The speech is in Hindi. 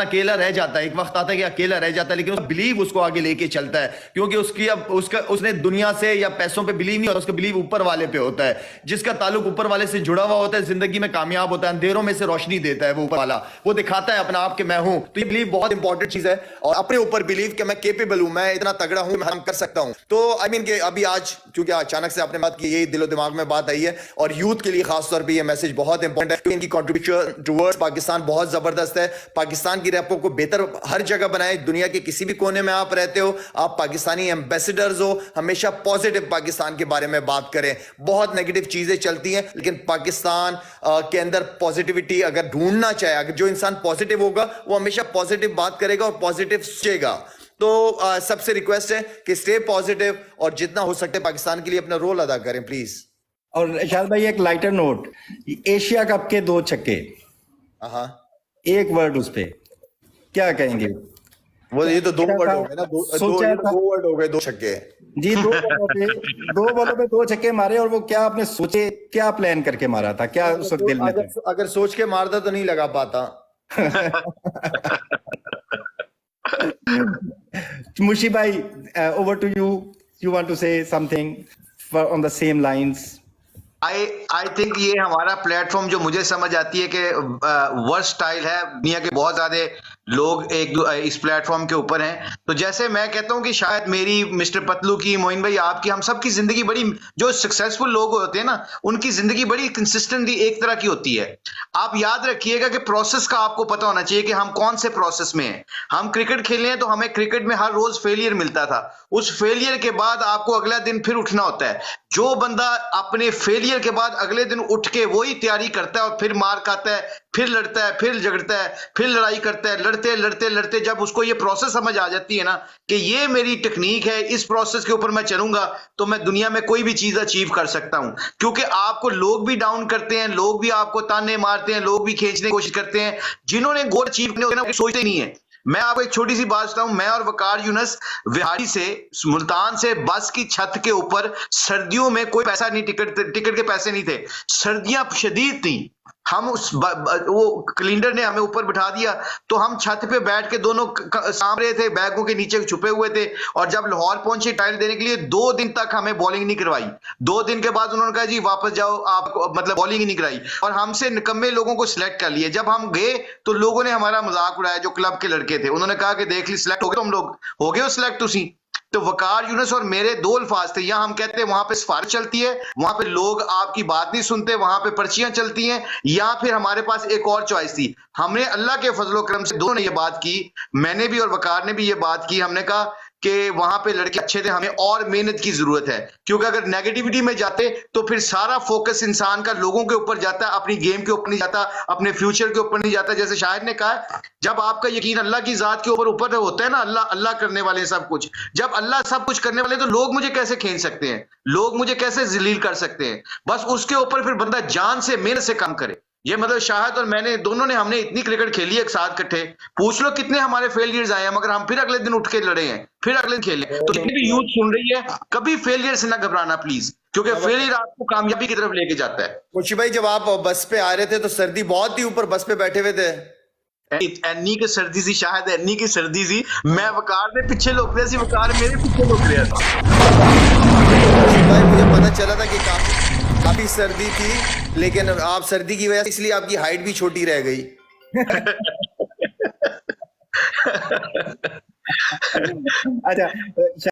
अकेला रह जाता है, एक वक्त आता है कि अकेला रह जाता है, लेकिन उसका बिलीव उसको आगे लेके चलता है, क्योंकि उसकी अब उसने दुनिया से या पैसों पे बिलीव नहीं होता, उसका बिलीव ऊपर वाले पे होता है। जिसका ताल्लुक ऊपर वाले से जुड़ा हुआ होता है जिंदगी में कामयाब होता है, अंधेरों में से रोशनी देता है वो ऊपर वाला, वो दिखाता है अपना आप कि मैं हूं। तो ये बिलीव बहुत इंपॉर्टेंट चीज है, और अपने ऊपर बिलीव कि मैं केपेबल हूं, मैं इतना तगड़ा हूं, मैं कर सकता हूं। तो आई मीन कि अभी आज क्योंकि अचानक से आपने बात की, यही दिलो दिमाग में बात आई है, और यूथ के लिए खासतौर पर यह मैसेज बहुत इंपॉर्टेंट है। इनकी कॉन्ट्रीब्यूशन टुवर्ड्स पाकिस्तान बहुत जबरदस्त है। पाकिस्तान की रैपों को बेहतर हर जगह बनाए, दुनिया के किसी भी कोने में आप रहते हो, आप पाकिस्तानी एम्बेसडर्स हो, हमेशा पॉजिटिव पाकिस्तान के बारे में बात करें। बहुत नेगेटिव चीजें चलती हैं, लेकिन पाकिस्तान के अंदर पॉजिटिविटी अगर ढूंढना चाहे, अगर जो इंसान पॉजिटिव होगा वो हमेशा पॉजिटिव बात करेगा और पॉजिटिव सोचेगा। तो सबसे रिक्वेस्ट है कि स्टे पॉजिटिव और जितना हो सकते पाकिस्तान के लिए अपना रोल अदा करें प्लीज। और शायद भाई एक लाइटर नोट, एशिया कप के 2 छक्के, हाँ, एक वर्ड उस पे क्या कहेंगे? वो ये तो 2 वर्ड हो गए ना, दो वर्ड हो गए, 2 छक्के जी। 2 बॉलों पे 2 छक्के मारे, और वो क्या आपने सोचे, क्या प्लान करके मारा था, क्या उस वक्त दिल में था? अगर सोच के मारता तो नहीं लगा पाता। मुशी भाई, over to you. You want to say something on the same lines? I think ये हमारा प्लेटफॉर्म, जो मुझे समझ आती है कि वर्सटाइल है, दुनिया के बहुत ज्यादा लोग इस प्लेटफॉर्म के ऊपर हैं। तो जैसे मैं कहता हूं कि शायद मेरी, मिस्टर पतलू की, मोइन भाई आपकी, हम सब की जिंदगी बड़ी, जो सक्सेसफुल लोग होते हैं ना, उनकी जिंदगी बड़ी कंसिस्टेंटली एक तरह की होती है। आप याद रखिएगा कि प्रोसेस का आपको पता होना चाहिए कि हम कौन से प्रोसेस में हैं। हम क्रिकेट खेले हैं तो हमें क्रिकेट में हर रोज फेलियर मिलता था, उस फेलियर के बाद आपको अगला दिन फिर उठना होता है। जो बंदा अपने फेलियर के बाद अगले दिन उठ के वही तैयारी करता है और फिर मार खाता है, फिर लड़ता है, फिर झगड़ता है, फिर लड़ाई करता है, लड़ते लड़ते लड़ते जब उसको ये प्रोसेस समझ आ जाती है ना कि ये मेरी टेक्निक है, इस प्रोसेस के ऊपर मैं चलूंगा तो मैं दुनिया में कोई भी चीज अचीव कर सकता हूं। क्योंकि आपको लोग भी डाउन करते हैं, लोग भी आपको ताने मारते हैं, लोग भी खींचने की कोशिश करते हैं। जिन्होंने गोल अचीव करने होते हैं सोचते नहीं है। मैं आपको एक छोटी सी बात बताऊं, मैं और वकार यूनस विहाड़ी से, मुल्तान से बस की छत के ऊपर, सर्दियों में कोई पैसा नहीं, टिकट के पैसे नहीं थे, सर्दियां शदीद थी, हम वो कैलेंडर ने हमें ऊपर बिठा दिया, तो हम छत पे बैठ के दोनों साम रहे थे, बैगों के नीचे छुपे हुए थे। और जब लाहौर पहुंचे टाइल देने के लिए, 2 दिन तक हमें बॉलिंग नहीं करवाई। 2 दिन के बाद उन्होंने कहा जी वापस जाओ, आप मतलब बॉलिंग ही नहीं कराई, और हमसे निकम्मे लोगों को सिलेक्ट कर लिए। जब हम गए तो लोगों ने हमारा मजाक उड़ाया, जो क्लब के लड़के थे, उन्होंने कहा कि देख ली सिलेक्ट हो गए तुम लोग, हो गए हो सिलेक्ट तुसी। तो वकार यूनस और मेरे 2 अल्फाज थे, यहां हम कहते हैं वहां पे सिफारिश चलती है, वहां पे लोग आपकी बात नहीं सुनते, वहां पे पर्चियां चलती हैं, या फिर हमारे पास एक और चॉइस थी। हमने अल्लाह के फजलो करम से दोनों ने ये बात की, मैंने भी और वकार ने भी ये बात की, हमने कहा कि वहां पे लड़के अच्छे थे, हमें और मेहनत की जरूरत है। क्योंकि अगर नेगेटिविटी में जाते तो फिर सारा फोकस इंसान का लोगों के ऊपर जाता है, अपनी गेम के ऊपर नहीं जाता, अपने फ्यूचर के ऊपर नहीं जाता। जैसे शाहिद ने कहा, जब आपका यकीन अल्लाह की जात के ऊपर होता है ना, अल्लाह अल्लाह करने वाले सब कुछ, जब अल्लाह सब कुछ करने वाले, तो लोग मुझे कैसे खींच सकते हैं, लोग मुझे कैसे जलील कर सकते हैं। बस उसके ऊपर फिर बंदा जान से, मेहनत से काम करे। ये मतलब शाहिद और मैंने दोनों ने, हमने इतनी क्रिकेट खेली है एक साथ इकट्ठे, पूछ लो कितने हमारे फेलियर्स आए हैं, मगर हम फिर अगले दिन उठ के लड़े हैं, फिर अगले दिन खेले। तो जितनी भी यूथ सुन रही है, कभी फेलियर से ना घबराना प्लीज, क्योंकि फेलियर आपको कामयाबी की तरफ लेके जाता है। मुशी भाई, जब आप बस पे आ रहे थे तो सर्दी बहुत थी, ऊपर बस पे बैठे हुए थे, एनी की सर्दी सी शायद, एनी की सर्दी सी, मैं वकार ने पीछे लुक रहा सी, वकार मेरे पीछे लुक रहा था। भाई मुझे पता चला था कि काफी सर्दी थी, लेकिन आप सर्दी की वजह से, इसलिए आपकी हाइट भी छोटी रह गई। अच्छा।